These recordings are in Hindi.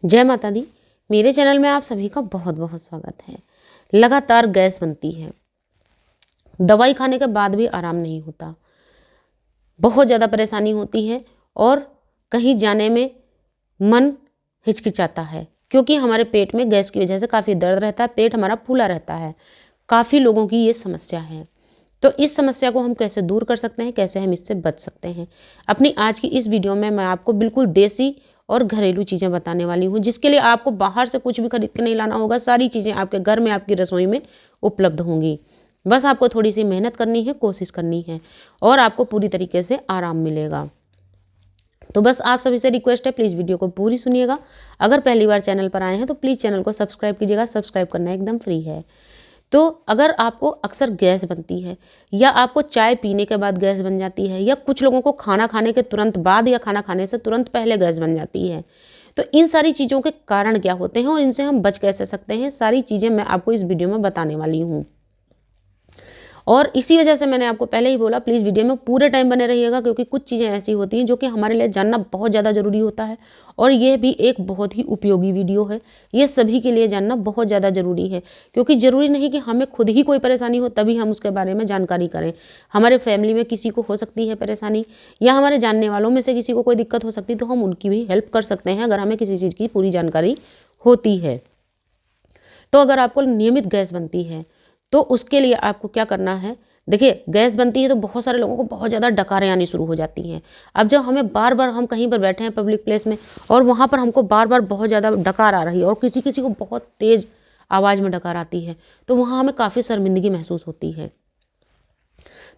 जय माता दी। मेरे चैनल में आप सभी का बहुत बहुत स्वागत है। लगातार गैस बनती है, दवाई खाने के बाद भी आराम नहीं होता, बहुत ज़्यादा परेशानी होती है और कहीं जाने में मन हिचकिचाता है क्योंकि हमारे पेट में गैस की वजह से काफ़ी दर्द रहता है, पेट हमारा फूला रहता है। काफ़ी लोगों की ये समस्या है। तो इस समस्या को हम कैसे दूर कर सकते हैं, कैसे हम इससे बच सकते हैं, अपनी आज की इस वीडियो में मैं आपको बिल्कुल देसी और घरेलू चीज़ें बताने वाली हूँ, जिसके लिए आपको बाहर से कुछ भी खरीद के नहीं लाना होगा। सारी चीज़ें आपके घर में, आपकी रसोई में उपलब्ध होंगी। बस आपको थोड़ी सी मेहनत करनी है, कोशिश करनी है और आपको पूरी तरीके से आराम मिलेगा। तो बस आप सभी से रिक्वेस्ट है, प्लीज़ वीडियो को पूरी सुनिएगा। अगर पहली बार चैनल पर आए हैं तो प्लीज़ चैनल को सब्सक्राइब कीजिएगा। सब्सक्राइब करना एकदम फ्री है। तो अगर आपको अक्सर गैस बनती है या आपको चाय पीने के बाद गैस बन जाती है या कुछ लोगों को खाना खाने के तुरंत बाद या खाना खाने से तुरंत पहले गैस बन जाती है, तो इन सारी चीज़ों के कारण क्या होते हैं और इनसे हम बच कैसे सकते हैं, सारी चीज़ें मैं आपको इस वीडियो में बताने वाली हूँ। और इसी वजह से मैंने आपको पहले ही बोला, प्लीज़ वीडियो में पूरे टाइम बने रहिएगा क्योंकि कुछ चीज़ें ऐसी होती हैं जो कि हमारे लिए जानना बहुत ज़्यादा ज़रूरी होता है और ये भी एक बहुत ही उपयोगी वीडियो है। ये सभी के लिए जानना बहुत ज़्यादा ज़रूरी है क्योंकि ज़रूरी नहीं कि हमें खुद ही कोई परेशानी हो तभी हम उसके बारे में जानकारी करें। हमारे फैमिली में किसी को हो सकती है परेशानी या हमारे जानने वालों में से किसी को कोई दिक्कत हो सकती है, तो हम उनकी भी हेल्प कर सकते हैं अगर हमें किसी चीज़ की पूरी जानकारी होती है। तो अगर आपको नियमित गैस बनती है तो उसके लिए आपको क्या करना है। देखिए, गैस बनती है तो बहुत सारे लोगों को बहुत ज़्यादा डकारें आनी शुरू हो जाती हैं। अब जब हमें बार बार, हम कहीं पर बैठे हैं पब्लिक प्लेस में और वहाँ पर हमको बार बार बहुत ज़्यादा डकार आ रही है और किसी किसी को बहुत तेज़ आवाज़ में डकार आती है, तो वहाँ हमें काफ़ी शर्मिंदगी महसूस होती है।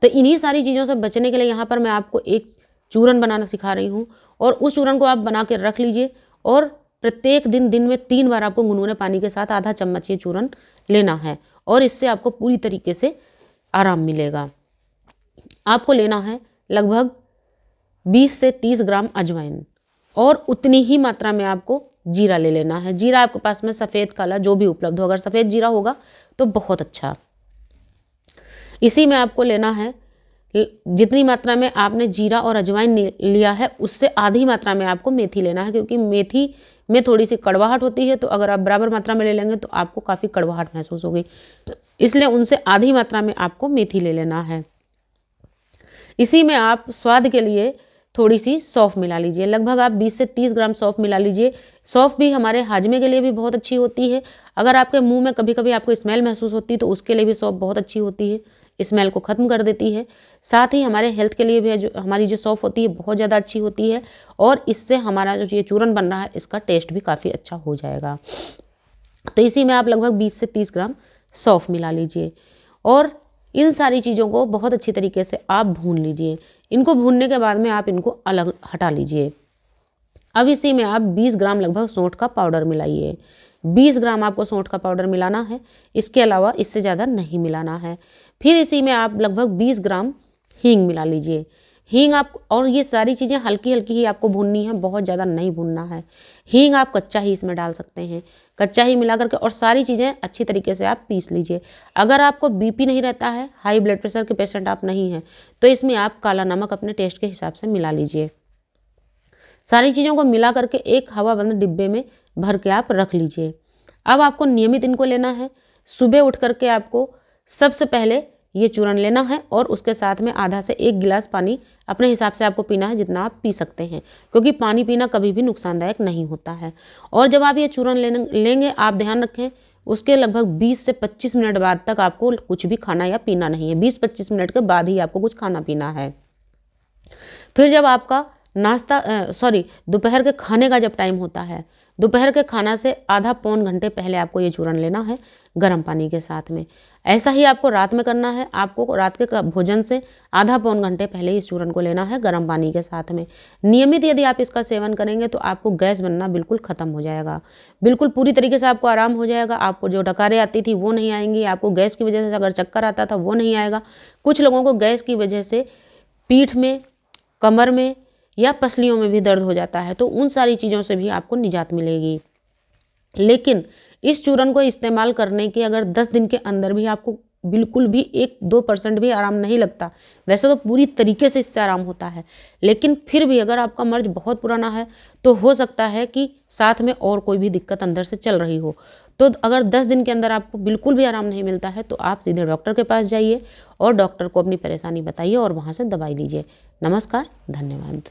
तो इन्हीं सारी चीज़ों से बचने के लिए यहाँ पर मैं आपको एक चूरन बनाना सिखा रही हूँ और उस चूरन को आप बना के रख लीजिए और प्रत्येक दिन में 3 बार आपको गुनगुने पानी के साथ आधा चम्मच ये चूरन लेना है और इससे आपको पूरी तरीके से आराम मिलेगा। आपको लेना है लगभग 20 से 30 ग्राम अजवाइन और उतनी ही मात्रा में आपको जीरा ले लेना है। जीरा आपके पास में सफ़ेद काला जो भी उपलब्ध हो, अगर सफ़ेद जीरा होगा तो बहुत अच्छा। इसी में आपको लेना है, जितनी मात्रा में आपने जीरा और अजवाइन लिया है उससे आधी मात्रा में आपको मेथी लेना है क्योंकि मेथी में थोड़ी सी कड़वाहट होती है। तो अगर आप बराबर मात्रा में ले लेंगे तो आपको काफ़ी कड़वाहट महसूस होगी, इसलिए उनसे आधी मात्रा में आपको मेथी ले लेना है। इसी में आप स्वाद के लिए थोड़ी सी सौंफ मिला लीजिए, लगभग आप 20 से 30 ग्राम सौंफ मिला लीजिए। सौंफ भी हमारे हाजमे के लिए भी बहुत अच्छी होती है। अगर आपके मुंह में कभी कभी आपको स्मेल महसूस होती है तो उसके लिए भी सौंफ बहुत अच्छी होती है, स्मेल को ख़त्म कर देती है। साथ ही हमारे हेल्थ के लिए भी जो हमारी जो सौंफ होती है बहुत ज़्यादा अच्छी होती है और इससे हमारा जो ये चूरन बन रहा है इसका टेस्ट भी काफ़ी अच्छा हो जाएगा। तो इसी में आप लगभग 20 से 30 ग्राम सौंफ मिला लीजिए और इन सारी चीज़ों को बहुत अच्छी तरीके से आप भून लीजिए। इनको भूनने के बाद में आप इनको अलग हटा लीजिए। अब इसी में आप 20 ग्राम लगभग सौंठ का पाउडर मिलाइए। 20 ग्राम आपको सौंठ का पाउडर मिलाना है, इसके अलावा इससे ज़्यादा नहीं मिलाना है। फिर इसी में आप लगभग 20 ग्राम हींग मिला लीजिए। हींग आप, और ये सारी चीज़ें हल्की हल्की ही आपको भूननी है, बहुत ज़्यादा नहीं भूनना है। हींग आप कच्चा ही इसमें डाल सकते हैं, कच्चा ही मिला करके और सारी चीज़ें अच्छी तरीके से आप पीस लीजिए। अगर आपको बीपी नहीं रहता है, हाई ब्लड प्रेशर के पेशेंट आप नहीं हैं, तो इसमें आप काला नमक अपने टेस्ट के हिसाब से मिला लीजिए। सारी चीज़ों को मिला करके एक हवाबंद डिब्बे में भर के आप रख लीजिए। अब आपको नियमित इनको लेना है। सुबह उठ करके आपको सबसे पहले ये चूरन लेना है और उसके साथ में आधा से 1 गिलास पानी अपने हिसाब से आपको पीना है, जितना आप पी सकते हैं, क्योंकि पानी पीना कभी भी नुकसानदायक नहीं होता है। और जब आप ये चूरन लेंगे, आप ध्यान रखें उसके लगभग 20 से 25 मिनट बाद तक आपको कुछ भी खाना या पीना नहीं है। 20-25 मिनट के बाद ही आपको कुछ खाना पीना है। फिर जब आपका दोपहर के खाने का जब टाइम होता है, दोपहर के खाना से आधा पौन घंटे पहले आपको ये चूरन लेना है गर्म पानी के साथ में। ऐसा ही आपको रात में करना है। आपको रात के भोजन से आधा पौन घंटे पहले इस चूरन को लेना है गर्म पानी के साथ में। नियमित यदि आप इसका सेवन करेंगे तो आपको गैस बनना बिल्कुल ख़त्म हो जाएगा, बिल्कुल पूरी तरीके से आपको आराम हो जाएगा। आपको जो डकारें आती थी वो नहीं आएंगी, आपको गैस की वजह से अगर चक्कर आता था वो नहीं आएगा। कुछ लोगों को गैस की वजह से पीठ में, कमर में या पसलियों में भी दर्द हो जाता है, तो उन सारी चीज़ों से भी आपको निजात मिलेगी। लेकिन इस चूरन को इस्तेमाल करने के अगर 10 दिन के अंदर भी आपको बिल्कुल भी 1-2% भी आराम नहीं लगता। वैसे तो पूरी तरीके से इससे आराम होता है, लेकिन फिर भी अगर आपका मर्ज़ बहुत पुराना है तो हो सकता है कि साथ में और कोई भी दिक्कत अंदर से चल रही हो। तो अगर 10 दिन के अंदर आपको बिल्कुल भी आराम नहीं मिलता है तो आप सीधे डॉक्टर के पास जाइए और डॉक्टर को अपनी परेशानी बताइए और वहाँ से दवाई लीजिए। नमस्कार, धन्यवाद।